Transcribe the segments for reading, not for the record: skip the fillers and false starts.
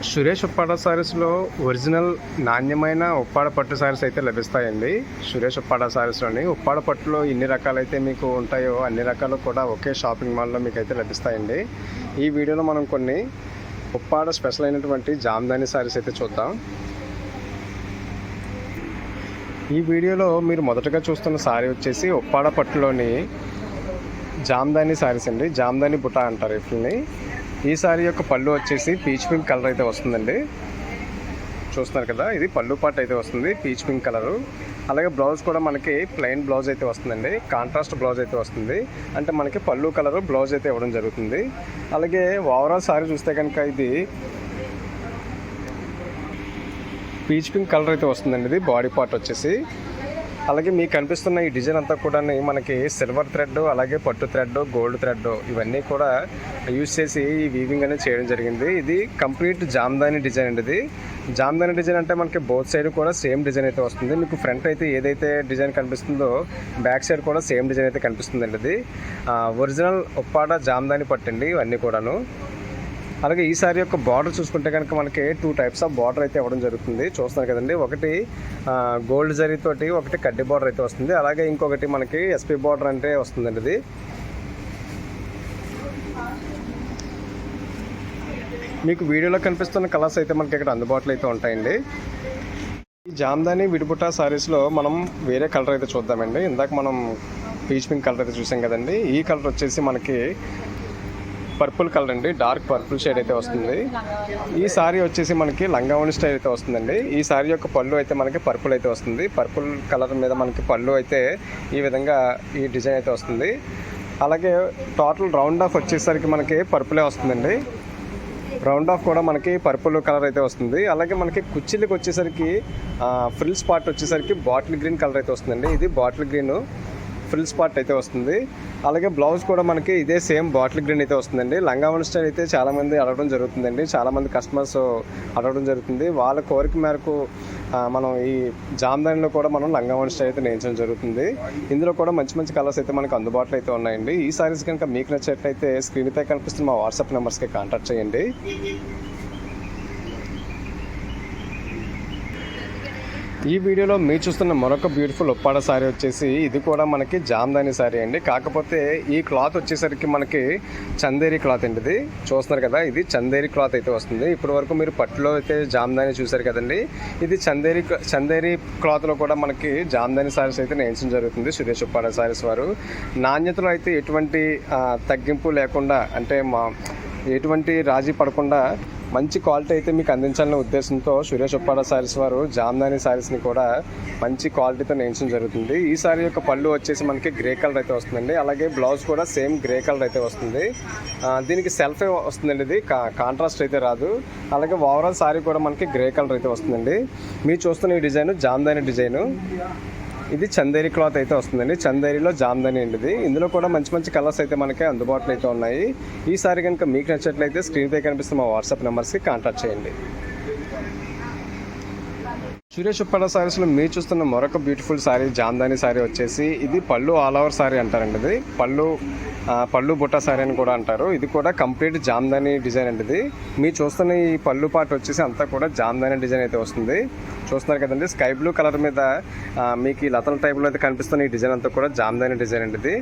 Suresh Uppada సారీస్లో original నాణ్యమైన ఉప్పాడ పట్టు సారీస్ అయితే లభిస్తాయండి. సురేష్ ఉప్పాడ సారీస్లోని ఉప్పాడ పట్టులో ఎన్ని రకాలైతే మీకు ఉంటాయో అన్ని రకాలు కూడా ఒకే షాపింగ్ మాల్లో మీకు అయితే లభిస్తాయండి. ఈ వీడియోలో మనం కొన్ని ఉప్పాడ స్పెషల్ అయినటువంటి జామ్దాని సారీస్ అయితే చూద్దాం. ఈ వీడియోలో మీరు మొదటగా చూస్తున్న సారీ వచ్చేసి ఉప్పాడ పట్టులోని జామ్దాని సారీస్ అండి. జామ్దాని బుటా అంటారు వీటిని. ఈ సారీ యొక్క పళ్ళు వచ్చేసి పీచ్ పింక్ కలర్ అయితే వస్తుందండి. చూస్తున్నారు కదా, ఇది పళ్ళు పార్ట్ అయితే వస్తుంది పీచ్ పింక్ కలరు. అలాగే బ్లౌజ్ కూడా మనకి ప్లెయిన్ బ్లౌజ్ అయితే వస్తుందండి. కాంట్రాస్ట్ బ్లౌజ్ అయితే వస్తుంది, అంటే మనకి పళ్ళు కలరు బ్లౌజ్ అయితే ఇవ్వడం జరుగుతుంది. అలాగే ఓవరాల్ సారీ చూస్తే కనుక ఇది పీచ్ పింక్ కలర్ అయితే వస్తుందండి. ఇది బాడీ పార్ట్ వచ్చేసి. అలాగే మీకు కనిపిస్తున్న ఈ డిజైన్ అంతా కూడా మనకి సిల్వర్ థ్రెడ్, అలాగే పట్టు థ్రెడ్, గోల్డ్ థ్రెడ్ ఇవన్నీ కూడా యూజ్ చేసి ఈ వీవింగ్ అనేది చేయడం జరిగింది. ఇది కంప్లీట్ జామ్దాని డిజైన్ అండి. ఇది జామ్దాని డిజైన్ అంటే మనకి బోత్ సైడ్ కూడా సేమ్ డిజైన్ అయితే వస్తుంది. మీకు ఫ్రంట్ అయితే ఏదైతే డిజైన్ కనిపిస్తుందో బ్యాక్ సైడ్ కూడా సేమ్ డిజైన్ అయితే కనిపిస్తుందండి. ఇది ఒరిజినల్ ఉప్పాడ జామ్దాని పట్టండి ఇవన్నీ కూడాను. అలాగే ఈ సారీ యొక్క బార్డర్ చూసుకుంటే కనుక మనకి 2 టైప్స్ ఆఫ్ బార్డర్ అయితే ఇవ్వడం జరుగుతుంది. చూస్తున్నారు కదండి, ఒకటి గోల్డ్ జరీతోటి, ఒకటి కడ్డీ బార్డర్ అయితే వస్తుంది. అలాగే ఇంకొకటి మనకి ఎస్పీ బార్డర్ అంటే వస్తుందండి. ఇది మీకు వీడియోలో కనిపిస్తున్న కలర్స్ అయితే మనకి ఇక్కడ అందుబాటులో అయితే ఉంటాయండి. ఈ జామ్దాని విడిబుట్టా సారీస్లో మనం వేరే కలర్ అయితే చూద్దామండి. ఇందాక మనం పీచ్ పింక్ కలర్ అయితే చూసాం కదండి. ఈ కలర్ వచ్చేసి మనకి పర్పుల్ కలర్ అండి. డార్క్ పర్పుల్ షేడ్ అయితే వస్తుంది. ఈ సారీ వచ్చేసి మనకి లంగావణి స్టైల్ అయితే వస్తుందండి. ఈ సారీ యొక్క పళ్ళు అయితే మనకి పర్పుల్ అయితే వస్తుంది. పర్పుల్ కలర్ మీద మనకి పళ్ళు అయితే ఈ విధంగా ఈ డిజైన్ అయితే వస్తుంది. అలాగే టోటల్ రౌండ్ ఆఫ్ వచ్చేసరికి మనకి పర్పులే వస్తుందండి. రౌండ్ ఆఫ్ కూడా మనకి పర్పుల్ కలర్ అయితే వస్తుంది. అలాగే మనకి కుర్చీలకు వచ్చేసరికి ఫ్రిల్స్ పార్ట్ వచ్చేసరికి బాటిల్ గ్రీన్ కలర్ అయితే వస్తుందండి. ఇది బాటిల్ గ్రీన్ ఫ్రిల్స్ పార్ట్ అయితే వస్తుంది. అలాగే బ్లౌజ్ కూడా మనకి ఇదే సేమ్ బాటిల్ గ్రీన్ అయితే వస్తుందండి. లంగావణి స్టైల్ అయితే చాలామంది అడగడం జరుగుతుందండి. చాలామంది కస్టమర్స్ అడగడం జరుగుతుంది. వాళ్ళ కోరిక మేరకు మనం ఈ జామ్దానిలో కూడా మనం లంగావణి స్టైల్ అయితే నేర్చడం జరుగుతుంది. ఇందులో కూడా మంచి మంచి కలర్స్ అయితే మనకు అందుబాటులో అయితే ఉన్నాయండి. ఈ సారీస్ కనుక మీకు నచ్చినట్లయితే స్క్రీన్పై కనిపిస్తున్న మా వాట్సాప్ నెంబర్స్కి కాంటాక్ట్ చేయండి. ఈ వీడియోలో మీరు చూస్తున్న మరొక బ్యూటిఫుల్ ఉప్పాడ సారీ వచ్చేసి ఇది కూడా మనకి జామ్దాని సారీ అండి. కాకపోతే ఈ క్లాత్ వచ్చేసరికి మనకి చందేరి క్లాత్ అండి. ఇది చూస్తున్నారు కదా, ఇది చందేరి క్లాత్ అయితే వస్తుంది. ఇప్పటి వరకు మీరు పట్టులో అయితే జామ్దాని చూసారు కదండి. ఇది చందేరి క్లాత్లో కూడా మనకి జామ్దాని సారీస్ అయితే నేర్చడం జరుగుతుంది సురేష్ ఉప్పాడ సారీస్ వారు. నాణ్యతలో అయితే ఎటువంటి తగ్గింపు లేకుండా, అంటే ఎటువంటి రాజీ పడకుండా మంచి క్వాలిటీ అయితే మీకు అందించాలనే ఉద్దేశంతో సురేష్ ఉప్పాడ సారీస్ వారు జామ్దాని సారీస్ని కూడా మంచి క్వాలిటీతో నేర్చడం జరుగుతుంది. ఈ సారీ యొక్క పళ్ళు వచ్చేసి మనకి గ్రే కలర్ అయితే వస్తుందండి. అలాగే బ్లౌజ్ కూడా సేమ్ గ్రే కలర్ అయితే వస్తుంది. దీనికి సెల్ఫ్ వస్తుందండి. ఇది కాంట్రాస్ట్ అయితే రాదు. అలాగే ఓవరాల్ సారీ కూడా మనకి గ్రే కలర్ అయితే వస్తుందండి. మీరు చూస్తున్న ఈ డిజైన్ జామ్దాని డిజైను. ఇది చందేరి క్లాత్ అయితే వస్తుందండి. చందేరిలో జామ్దాని అండి ఇది. ఇందులో కూడా మంచి మంచి కలర్స్ అయితే మనకి అందుబాటులో అయితే ఉన్నాయి. ఈ సారీ కనుక మీకు నచ్చినట్లయితే స్క్రీన్పై కనిపిస్తున్న మా వాట్సాప్ నెంబర్స్కి కాంటాక్ట్ చేయండి. సురేష్ ఉప్పాడ సారీస్లో మీరు చూస్తున్న మరొక బ్యూటిఫుల్ సారీ జామ్దాని సారీ వచ్చేసి ఇది పళ్ళు ఆల్ ఓవర్ సారీ అంటారండి. ఇది పళ్ళు బుట్ట సారీ అని కూడా అంటారు. ఇది కూడా కంప్లీట్ జామ్దాని డిజైన్ అండి. ఇది మీరు చూస్తున్న ఈ పళ్ళు పార్ట్ వచ్చేసి అంతా కూడా జామ్దాని డిజైన్ అయితే వస్తుంది. చూస్తున్నారు కదండి, స్కై బ్లూ కలర్ మీద మీకు ఈ లతల టైప్లో అయితే కనిపిస్తున్న ఈ డిజైన్ అంతా కూడా జామ్దాని డిజైన్ అండి. ఇది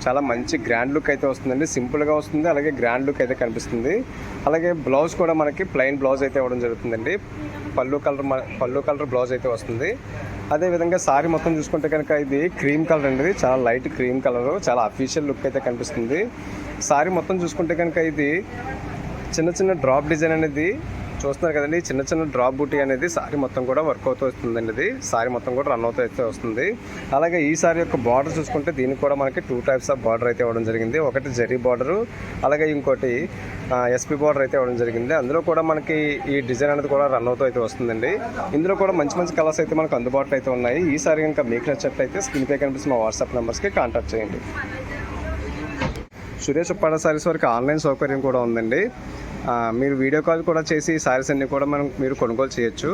చాలా మంచి గ్రాండ్ లుక్ అయితే వస్తుందండి. సింపుల్గా వస్తుంది, అలాగే గ్రాండ్ లుక్ అయితే కనిపిస్తుంది. అలాగే బ్లౌజ్ కూడా మనకి ప్లెయిన్ బ్లౌజ్ అయితే ఇవ్వడం జరుగుతుందండి. పళ్ళు కలర్ బ్లౌజ్ అయితే వస్తుంది. అదేవిధంగా సారీ మొత్తం చూసుకుంటే కనుక ఇది క్రీమ్ కలర్ అండి. చాలా లైట్ క్రీమ్ కలర్, చాలా అఫీషియల్ లుక్ అయితే కనిపిస్తుంది. సారీ మొత్తం చూసుకుంటే కనుక ఇది చిన్న చిన్న డ్రాప్ డిజైన్ అనేది చూస్తున్నారు కదండి. చిన్న చిన్న డ్రాప్ బూటీ అనేది సారీ మొత్తం కూడా వర్క్ అవుతూ వస్తుందండి. ఇది సారీ మొత్తం కూడా రన్ అవుతూ అయితే వస్తుంది. అలాగే ఈ సారీ యొక్క బార్డర్ చూసుకుంటే దీనికి కూడా మనకి 2 టైప్స్ ఆఫ్ బార్డర్ అయితే ఇవ్వడం జరిగింది. ఒకటి జరీ బార్డరు, అలాగే ఇంకోటి ఎస్పీ బార్డర్ అయితే ఇవ్వడం జరిగింది. అందులో కూడా మనకి ఈ డిజైన్ అనేది కూడా రన్ అవుతూ అయితే వస్తుందండి. ఇందులో కూడా మంచి మంచి కలర్స్ అయితే మనకు అందుబాటులో అయితే ఉన్నాయి. ఈ సారీ కనుక మీకు నచ్చినట్లయితే స్క్రీన్పై కనిపిస్తున్న మా వాట్సాప్ నెంబర్స్కి కాంటాక్ట్ చేయండి. సురేష్ ఉప్పాడ సారీస్ వరకు ఆన్లైన్ సౌకర్యం కూడా ఉందండి. మీరు వీడియో కాల్ కూడా చేసి సారీస్ అన్నీ కూడా మీరు కొనుగోలు చేయొచ్చు.